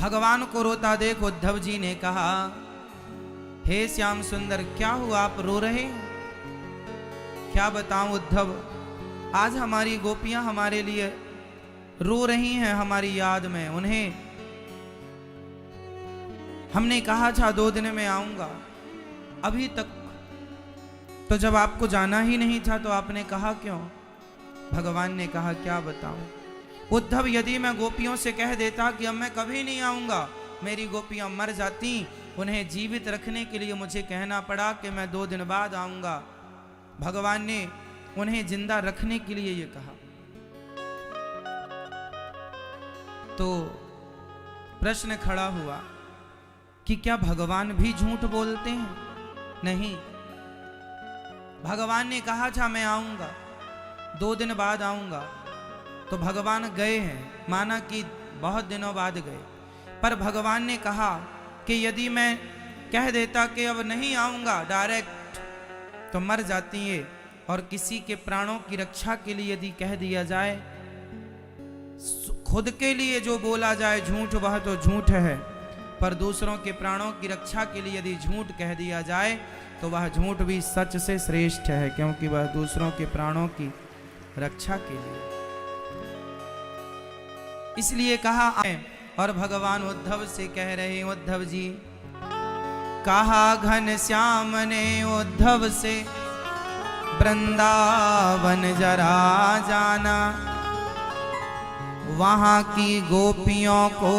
भगवान को रोता देख उद्धव जी ने कहा, हे श्याम सुंदर, क्या हुआ, आप रो रहे हैं? क्या बताऊं उद्धव, आज हमारी गोपियां हमारे लिए रो रही हैं हमारी याद में। उन्हें हमने कहा था 2 दिन में आऊंगा, अभी तक तो जब आपको जाना ही नहीं था तो आपने कहा क्यों? भगवान ने कहा, क्या बताऊं उद्धव, यदि मैं गोपियों से कह देता कि अब मैं कभी नहीं आऊंगा, मेरी गोपियां मर जाती। उन्हें जीवित रखने के लिए मुझे कहना पड़ा कि मैं 2 दिन बाद आऊंगा। भगवान ने उन्हें जिंदा रखने के लिए ये कहा। तो प्रश्न खड़ा हुआ कि क्या भगवान भी झूठ बोलते हैं? नहीं, भगवान ने कहा था मैं आऊंगा, 2 दिन बाद आऊंगा, तो भगवान गए हैं, माना कि बहुत दिनों बाद गए। पर भगवान ने कहा कि यदि मैं कह देता कि अब नहीं आऊंगा डायरेक्ट, तो मर जाती है। और किसी के प्राणों की रक्षा के लिए यदि कह दिया जाए, खुद के लिए जो बोला जाए झूठ वह तो झूठ है, पर दूसरों के प्राणों की रक्षा के लिए यदि झूठ कह दिया जाए तो वह झूठ भी सच से श्रेष्ठ है, क्योंकि वह दूसरों के प्राणों की रक्षा के लिए। इसलिए कहा। और भगवान उद्धव से कह रहे, उद्धव जी, कहा घन श्याम ने उद्धव से, वृंदावन जरा जाना, वहां की गोपियों को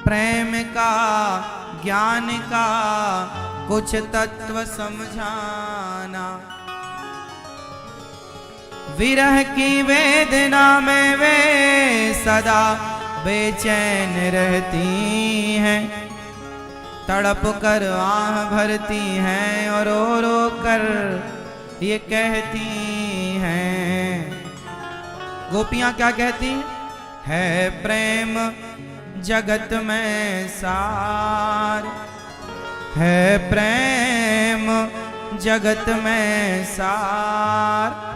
प्रेम का ज्ञान का कुछ तत्व समझाना। विरह की वेदना में वे सदा बेचैन रहती हैं, तड़प कर आह भरती हैं और रो रो कर ये कहती हैं। गोपियां क्या कहती हैं? है प्रेम जगत में सार, है प्रेम जगत में सार,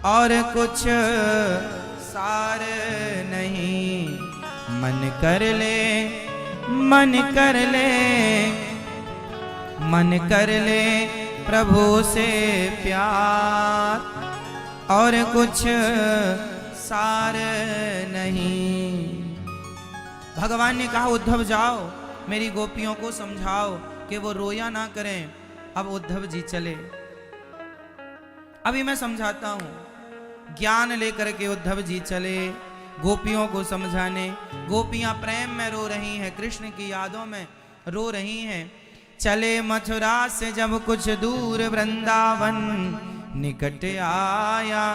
और कुछ सार नहीं। मन कर ले, मन कर ले, मन कर ले प्रभु से प्यार, और कुछ सार नहीं। भगवान ने कहा, उद्धव जाओ, मेरी गोपियों को समझाओ कि वो रोया ना करें। अब उद्धव जी चले। अभी मैं समझाता हूं। ज्ञान लेकर के उद्धव जी चले गोपियों को समझाने। गोपियां प्रेम में रो रही हैं, कृष्ण की यादों में रो रही हैं। चले मथुरा से जब कुछ दूर, वृंदावन निकट आया,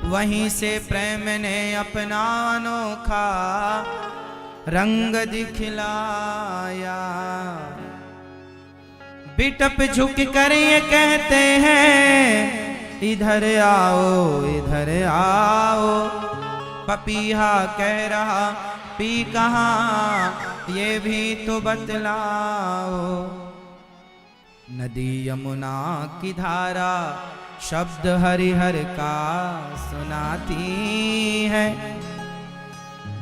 वहीं से प्रेम ने अपना अनोखा रंग दिखलाया। बिटप झुक कर ये कहते हैं, इधर आओ, इधर आओ। पपीहा कह रहा, पी कहाँ ये भी तो बतलाओ। नदी यमुना की धारा शब्द हरिहर का सुनाती है,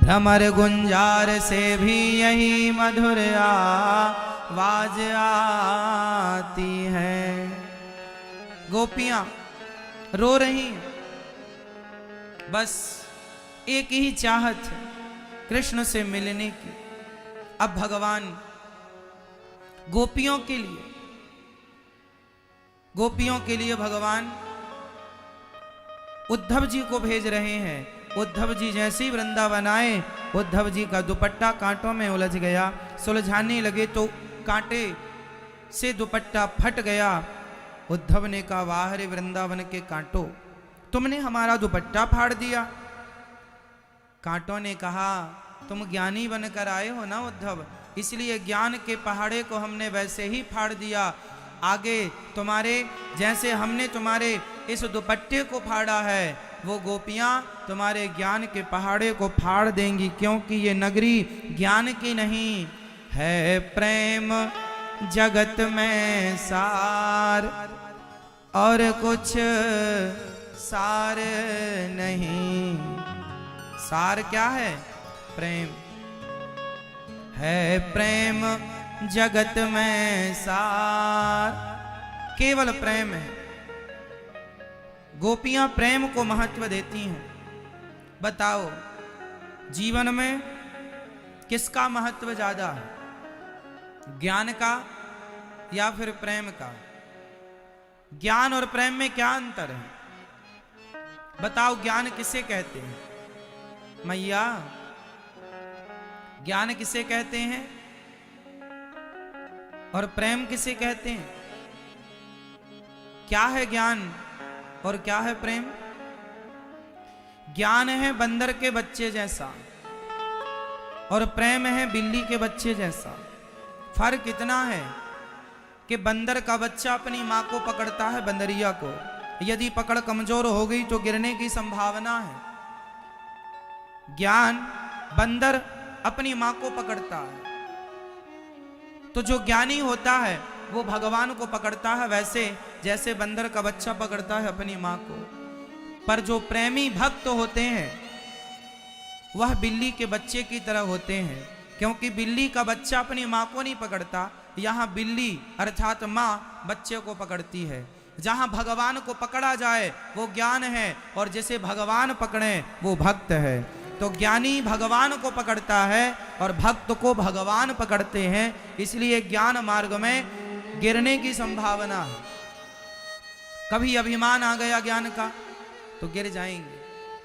भ्रमर गुंजार से भी यही मधुर आवाज आती है। गोपियां रो रही हैं, बस एक ही चाहत है, कृष्ण से मिलने की। अब भगवान गोपियों के लिए भगवान उद्धव जी को भेज रहे हैं। उद्धव जी जैसे ही वृंदावन आए, उद्धव जी का दुपट्टा कांटों में उलझ गया। सुलझाने लगे तो कांटे से दुपट्टा फट गया। उद्धव ने कहा, वाह रे वृंदावन के कांटों, तुमने हमारा दुपट्टा फाड़ दिया। कांटों ने कहा, तुम ज्ञानी बनकर आए हो ना उद्धव, इसलिए ज्ञान के पहाड़े को हमने वैसे ही फाड़ दिया। आगे तुम्हारे जैसे हमने तुम्हारे इस दुपट्टे को फाड़ा है, वो गोपियां तुम्हारे ज्ञान के पहाड़े को फाड़ देंगी, क्योंकि ये नगरी ज्ञान की नहीं है। प्रेम जगत में सार, और कुछ सार नहीं। सार क्या है? प्रेम है, प्रेम जगत में सार, केवल प्रेम है। गोपियां प्रेम को महत्व देती हैं। बताओ जीवन में किसका महत्व ज्यादा है, ज्ञान का या फिर प्रेम का? ज्ञान और प्रेम में क्या अंतर है? बताओ ज्ञान किसे कहते हैं? मैया, ज्ञान किसे कहते हैं और प्रेम किसे कहते हैं? क्या है ज्ञान और क्या है प्रेम? ज्ञान है बंदर के बच्चे जैसा और प्रेम है बिल्ली के बच्चे जैसा। फर्क इतना है कि बंदर का बच्चा अपनी मां को पकड़ता है, बंदरिया को। यदि पकड़ कमजोर हो गई तो गिरने की संभावना है। ज्ञान बंदर अपनी मां को पकड़ता है, तो जो ज्ञानी होता है वो भगवान को पकड़ता है, वैसे जैसे बंदर का बच्चा पकड़ता है अपनी मां को। पर जो प्रेमी भक्त होते हैं वह बिल्ली के बच्चे की तरह होते हैं, क्योंकि बिल्ली का बच्चा अपनी मां को नहीं पकड़ता। यहां बिल्ली अर्थात मां बच्चे को पकड़ती है। जहां भगवान को पकड़ा जाए वो ज्ञान है, और जिसे भगवान पकड़े वो भक्त है। तो ज्ञानी भगवान को पकड़ता है और भक्त को भगवान पकड़ते हैं, इसलिए ज्ञान मार्ग में गिरने की संभावना है। कभी अभिमान आ गया ज्ञान का तो गिर जाएंगे,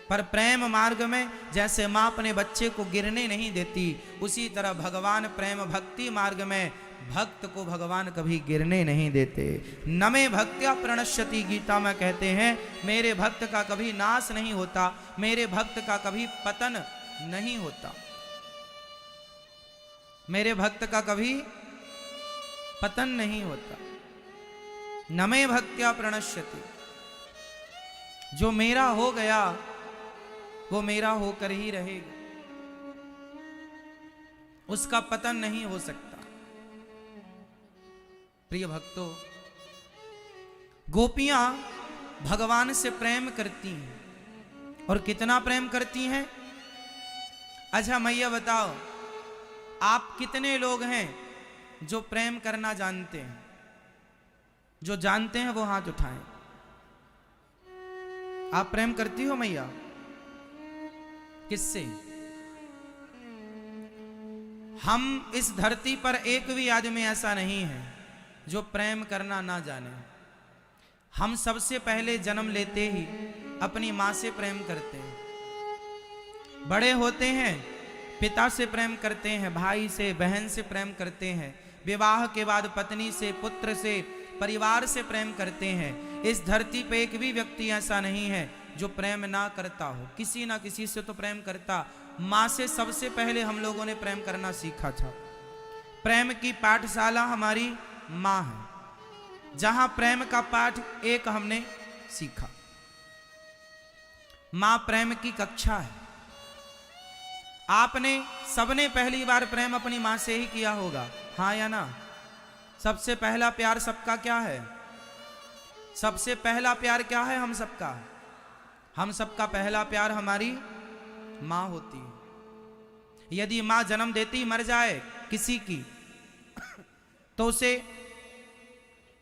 पर प्रेम मार्ग में जैसे मां अपने बच्चे को गिरने नहीं देती, उसी तरह भगवान प्रेम भक्ति मार्ग में भक्त को भगवान कभी गिरने नहीं देते। नमे भक्त्या प्रणश्यति, गीता में कहते हैं मेरे भक्त का कभी नाश नहीं होता, मेरे भक्त का कभी पतन नहीं होता, मेरे भक्त का कभी पतन नहीं होता। नमे भक्त्या प्रणश्यति, जो मेरा हो गया वो मेरा होकर ही रहेगा, उसका पतन नहीं हो सकता। प्रिय भक्तों, गोपियां भगवान से प्रेम करती हैं, और कितना प्रेम करती हैं? अच्छा मैया बताओ, आप कितने लोग हैं जो प्रेम करना जानते हैं? जो जानते हैं वो हाथ उठाएं। आप प्रेम करती हो मैया? किससे? हम इस धरती पर एक भी आदमी ऐसा नहीं है जो प्रेम करना ना जाने। हम सबसे पहले जन्म लेते ही अपनी मां से प्रेम करते हैं, बड़े होते हैं पिता से प्रेम करते हैं, भाई से बहन से प्रेम करते हैं, विवाह के बाद पत्नी से, पुत्र से, परिवार से प्रेम करते हैं। इस धरती पे एक भी व्यक्ति ऐसा नहीं है जो प्रेम ना करता हो, किसी ना किसी से तो प्रेम करता। मां से सबसे पहले हम लोगों ने प्रेम करना सीखा था। प्रेम की पाठशाला हमारी मां है, जहां प्रेम का पाठ एक हमने सीखा। मां प्रेम की कक्षा है। आपने सबने पहली बार प्रेम अपनी मां से ही किया होगा, हाँ या ना? सबसे पहला प्यार सबका क्या है? सबसे पहला प्यार क्या है हम सबका? हम सबका पहला प्यार हमारी मां होती है। यदि मां जन्म देती मर जाए किसी की, तो उसे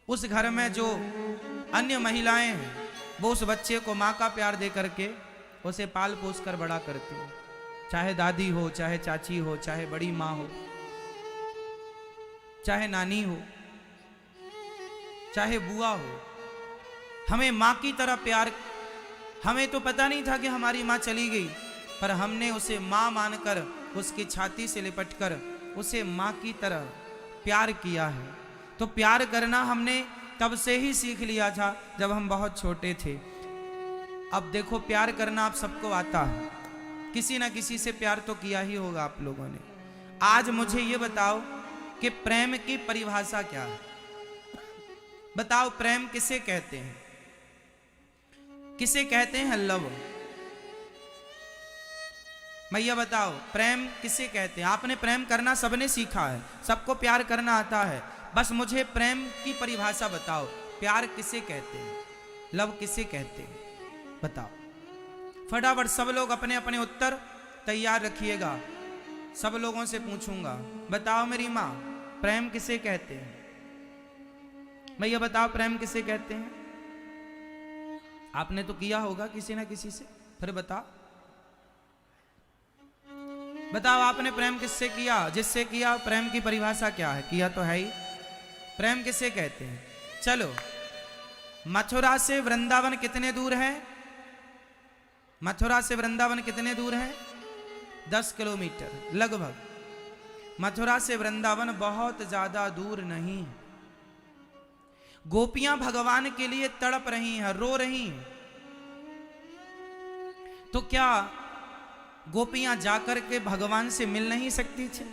उस घर में जो अन्य महिलाएं हैं वो उस बच्चे को मां का प्यार दे करके उसे पाल पोस कर बड़ा करती हैं। चाहे दादी हो, चाहे चाची हो, चाहे बड़ी मां हो, चाहे नानी हो, चाहे बुआ हो, हमें मां की तरह प्यार। हमें तो पता नहीं था कि हमारी मां चली गई, पर हमने उसे मां मानकर उसकी छाती से लिपटकर उसे मां की तरह प्यार किया है। तो प्यार करना हमने तब से ही सीख लिया था जब हम बहुत छोटे थे। अब देखो प्यार करना आप सबको आता है, किसी ना किसी से प्यार तो किया ही होगा आप लोगों ने। आज मुझे ये बताओ कि प्रेम की परिभाषा क्या है? बताओ प्रेम किसे कहते हैं? किसे कहते हैं लव? मैया बताओ प्रेम किसे कहते हैं? आपने प्रेम करना सबने सीखा है, सबको प्यार करना आता है, बस मुझे प्रेम की परिभाषा बताओ। प्यार किसे कहते हैं? लव किसे कहते हैं? बताओ फटाफट। सब लोग अपने अपने उत्तर तैयार रखिएगा। सब लोगों से पूछूंगा, बताओ मेरी माँ, प्रेम किसे कहते हैं? भैया बताओ प्रेम किसे कहते हैं? आपने तो किया होगा किसी ना किसी से, फिर बताओ बताओ आपने प्रेम किससे किया? जिससे किया। प्रेम की परिभाषा क्या है? किया तो है ही। प्रेम किसे कहते हैं? चलो, मथुरा से वृंदावन कितने दूर है? मथुरा से वृंदावन कितने दूर है? 10 किलोमीटर लगभग। मथुरा से वृंदावन बहुत ज्यादा दूर नहीं है। गोपियां भगवान के लिए तड़प रही हैं, रो रही हैं। तो क्या गोपियां जाकर के भगवान से मिल नहीं सकती थी?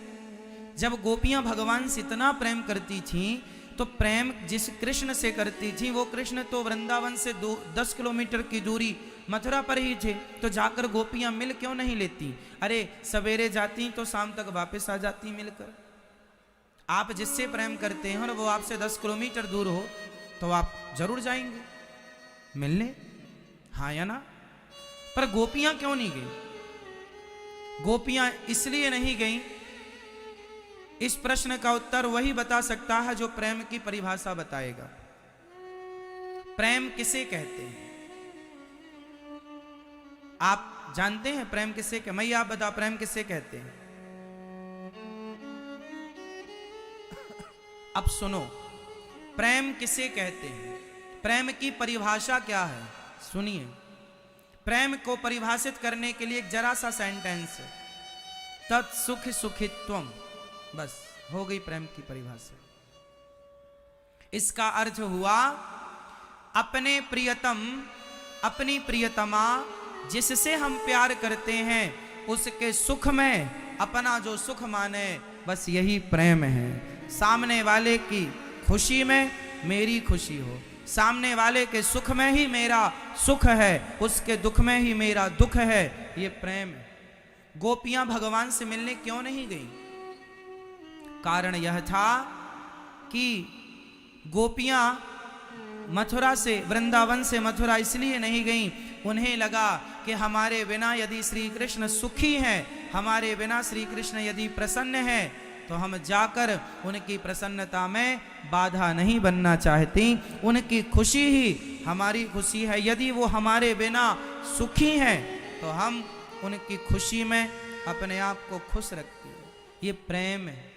जब गोपियां भगवान से इतना प्रेम करती थीं, तो प्रेम जिस कृष्ण से करती थी, वो कृष्ण तो वृंदावन से 10 किलोमीटर की दूरी मथुरा पर ही थे। तो जाकर गोपियां मिल क्यों नहीं लेती? अरे सवेरे जाती तो शाम तक वापस आ जाती मिलकर। आप जिससे प्रेम करते हैं और वो आपसे 10 किलोमीटर दूर हो, तो आप जरूर जाएंगे मिलने, हाँ या ना? पर गोपियां क्यों नहीं गई? गोपियां इसलिए नहीं गई, इस प्रश्न का उत्तर वही बता सकता है जो प्रेम की परिभाषा बताएगा। प्रेम किसे कहते हैं? आप जानते हैं प्रेम किसे कहते? मैं आप बताओ प्रेम किसे कहते हैं? अब सुनो, प्रेम किसे कहते हैं, प्रेम की परिभाषा क्या है, सुनिए। प्रेम को परिभाषित करने के लिए एक जरा सा सेंटेंस है, तत्सुख सुखित्वम, बस हो गई प्रेम की परिभाषा। इसका अर्थ हुआ अपने प्रियतम, अपनी प्रियतमा जिससे हम प्यार करते हैं, उसके सुख में अपना जो सुख माने, बस यही प्रेम है। सामने वाले की खुशी में मेरी खुशी हो, सामने वाले के सुख में ही मेरा सुख है, उसके दुख में ही मेरा दुख है, ये प्रेम है। गोपियां भगवान से मिलने क्यों नहीं गई? कारण यह था कि गोपियां मथुरा से, वृंदावन से मथुरा इसलिए नहीं गईं, उन्हें लगा कि हमारे बिना यदि श्री कृष्ण सुखी हैं, हमारे बिना श्री कृष्ण यदि प्रसन्न हैं, तो हम जाकर उनकी प्रसन्नता में बाधा नहीं बनना चाहती। उनकी खुशी ही हमारी खुशी है। यदि वो हमारे बिना सुखी हैं, तो हम उनकी खुशी में अपने आप को खुश रखते हैं। ये प्रेम है।